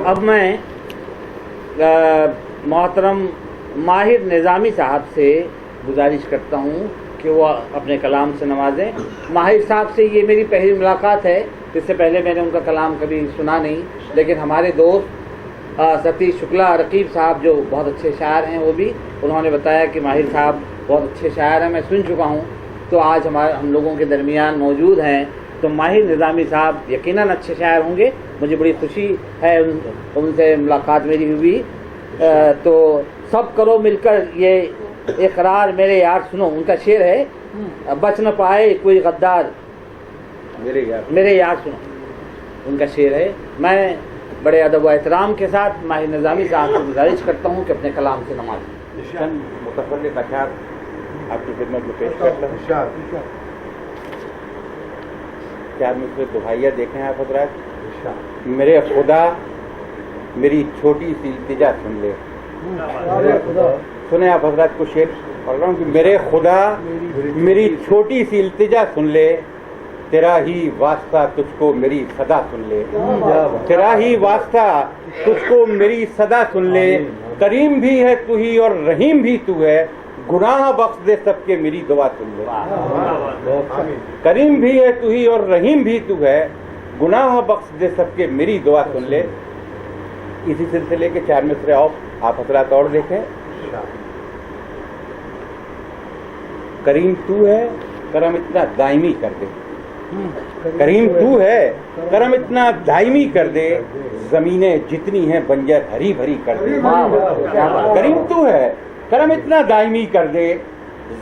अब मैं मोहतरम माहिर निज़ामी साहब से गुजारिश करता हूँ कि वो अपने कलाम से नवाजें। माहिर साहब से ये मेरी पहली मुलाकात है, इससे पहले मैंने उनका कलाम कभी सुना नहीं, लेकिन हमारे दोस्त सतीश शुक्ला रकीब साहब जो बहुत अच्छे शायर हैं, वो भी उन्होंने बताया कि माहिर साहब बहुत अच्छे शायर हैं, मैं सुन चुका हूँ। तो आज हम लोगों के दरमियान मौजूद हैं, तो माहिर निज़ामी साहब यकीनन अच्छे शायर होंगे। मुझे बड़ी खुशी है उनसे मुलाकात मेरी हुई। तो सब करो मिलकर ये इकरार मेरे यार सुनो, उनका शेर है, बच न पाए कोई गद्दार मेरे यार सुनो, उनका शेर है। मैं बड़े अदब व एहतराम के साथ माहिर निज़ामी साहब से गुजारिश करता हूँ कि अपने कलाम से नवाजें। मुतफल्लिक़ अशार आपकी खिदमत में पेश करता हूँ। क्या मुझसे दुहाइया देखें आप हज़रात। मेरे खुदा मेरी छोटी सी इल्तिजा सुन ले। सुने आप हज़रात को शेर पढ़ रहा हूँ कि मेरे खुदा मेरी छोटी सी इल्तिजा सुन ले, तेरा ही वास्ता तुझको मेरी सदा सुन ले। तेरा ही वास्ता तुझको मेरी सदा सुन ले। करीम भी है तू ही और रहीम भी तू है, गुनाह बख्श दे सबके मेरी दुआ सुन ले। करीम भी है तू ही और रहीम भी तू है, गुनाह बख्श दे सबके मेरी दुआ सुन ले। इसी सिलसिले के 4 मिसरे आप हज़रात और देखें। करीम तू है, करम इतना दायमी कर दे। करीम तू है, करम इतना दायमी कर दे, जमीनें जितनी हैं बंजर हरी भरी कर दे। करीम तू है, करम इतना दायमी कर दे,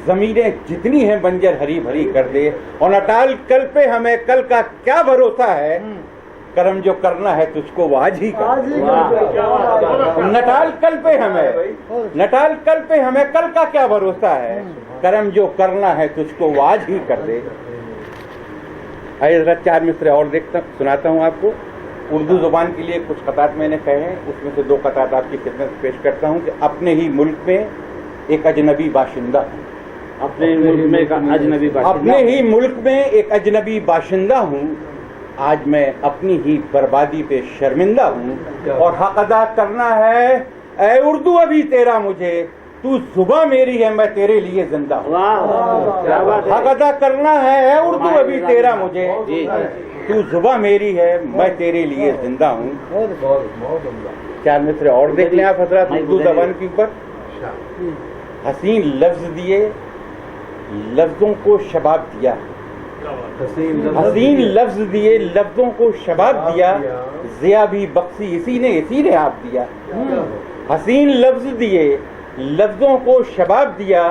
जमीनें जितनी हैं बंजर हरी भरी कर दे। और नटाल कल पे हमें कल का क्या भरोसा है, करम जो करना है तुझको वो आज ही कर। नटाल कल पे हमें कल का क्या भरोसा है, करम जो करना है तुझको वो आज ही कर दे। हज़रत 4 मिसरे और सुनाता हूँ आपको। उर्दू ज़ुबान के लिए कुछ क़तात मैंने कहे हैं, उसमें से 2 क़तात आपकी खिदमत में पेश करता हूँ कि अपने ही मुल्क में एक अजनबी बाशिंदा हूँ। अपने मुल्क में एक अजनबी बाशिंदा, अपने ही मुल्क में एक अजनबी बाशिंदा हूँ। आज मैं अपनी ही बर्बादी पे शर्मिंदा हूँ और हक अदा करना है ऐ उर्दू अभी तेरा मुझे, तू जुबां मेरी है मैं तेरे लिए जिंदा हूँ। हक अदा करना है ऐ उर्दू अभी तेरा मुझे, तू जुबां मेरी है मैं तेरे लिए जिंदा हूँ। 4 मिसरे और देख लें आप हज़रात उर्दू ज़बान के ऊपर। हसीन लफ्ज़ दिए लफ्ज़ों को शबाब दिया, हसीन लफ्ज़ दिए लफ्ज़ों को शबाब दिया, ज़िया भी बख्शी इसी ने आप दिया। हसीन लफ्ज़ दिए लफ्ज़ों को शबाब दिया,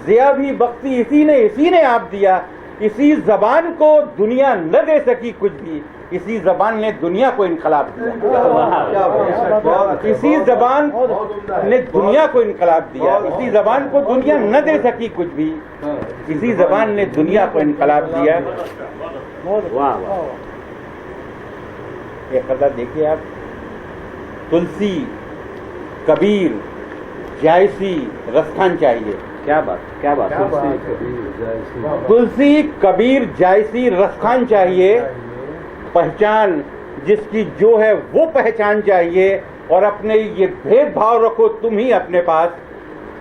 ज़िया भी बख्शी इसी ने आप दिया। इसी ज़बान को दुनिया न दे सकी कुछ भी, इसी ज़बान ने दुनिया को इनकलाब दिया। इसी ज़बान ने दुनिया को इनकलाब दिया। इसी ज़बान को दुनिया न दे सकी कुछ भी, इसी ज़बान ने दुनिया को इनकलाब दिया। एक कदर देखिए आप। तुलसी कबीर जायसी रसखान चाहिए। क्या बात तुलसी कबीर जायसी रसखान चाहिए, पहचान जिसकी जो है वो पहचान चाहिए। और अपने ये भेदभाव रखो तुम ही अपने पास,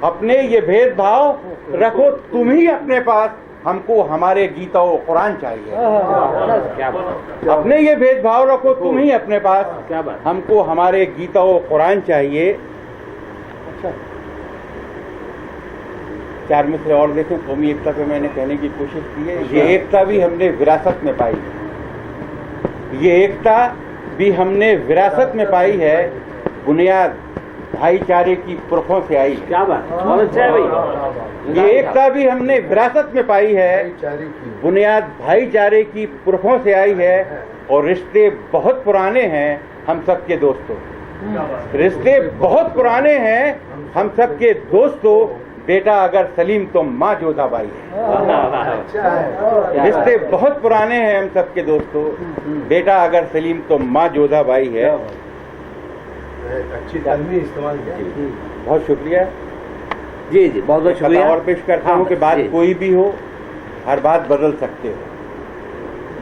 अपने ये भेदभाव रखो तुम ही अपने पास, हमको हमारे गीता व कुरान चाहिए। अपने ये भेदभाव रखो तुम ही अपने पास, क्या बात, हमको हमारे गीता व कुरान चाहिए। 4 मिसरे और देखें। कौमी एकता पे मैंने कहने की कोशिश की है। ये एकता भी हमने विरासत में पाई है, ये एकता भी हमने विरासत में पाई है, बुनियाद भाईचारे की पुरखों से आई। क्या बात, बहुत अच्छा है भाई। ये एकता भी हमने विरासत में पाई है, बुनियाद भाईचारे की पुरखों से आई है। और रिश्ते बहुत पुराने हैं हम सबके दोस्तों, रिश्ते बहुत पुराने हैं हम सबके दोस्तों। बेटा अगर सलीम तो माँ जोधाबाई है। रिश्ते बहुत पुराने हैं हम सबके दोस्तों, बेटा अगर सलीम तो माँ जोधाबाई है। अच्छी तालीमी इस्तेमाल किया। बहुत शुक्रिया जी, बहुत बहुत शुक्रिया। और पेश करता हूँ कि बात कोई भी हो, हर बात बदल सकते हो।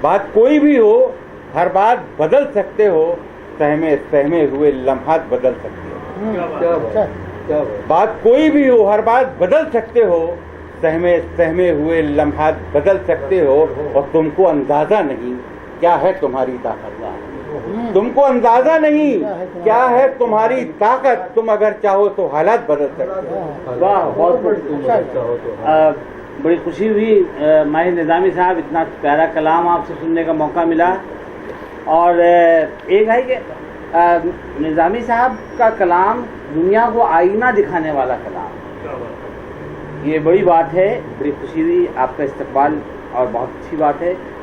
बात कोई भी हो, हर बात बदल सकते हो। सहमे सहमे हुए लम्हात बदल सकते हो। बात कोई भी हो, हर बात बदल सकते हो। सहमे सहमे हुए लम्हात बदल सकते हो और तुमको अंदाजा नहीं क्या है तुम्हारी ताकत। तुमको अंदाजा नहीं क्या है तुम्हारी ताकत। तुम अगर चाहो तो हालात बदल सकते हो। वाह, बहुत बड़ी खुशी हुई माहिर निज़ामी साहब, इतना प्यारा कलाम आपसे सुनने का मौका मिला। और एक है कि निज़ामी साहब का कलाम दुनिया को आईना दिखाने वाला कलाम, ये बड़ी बात है। बड़ी खुशी हुई, आपका इस्तकबाल और बहुत अच्छी बात है।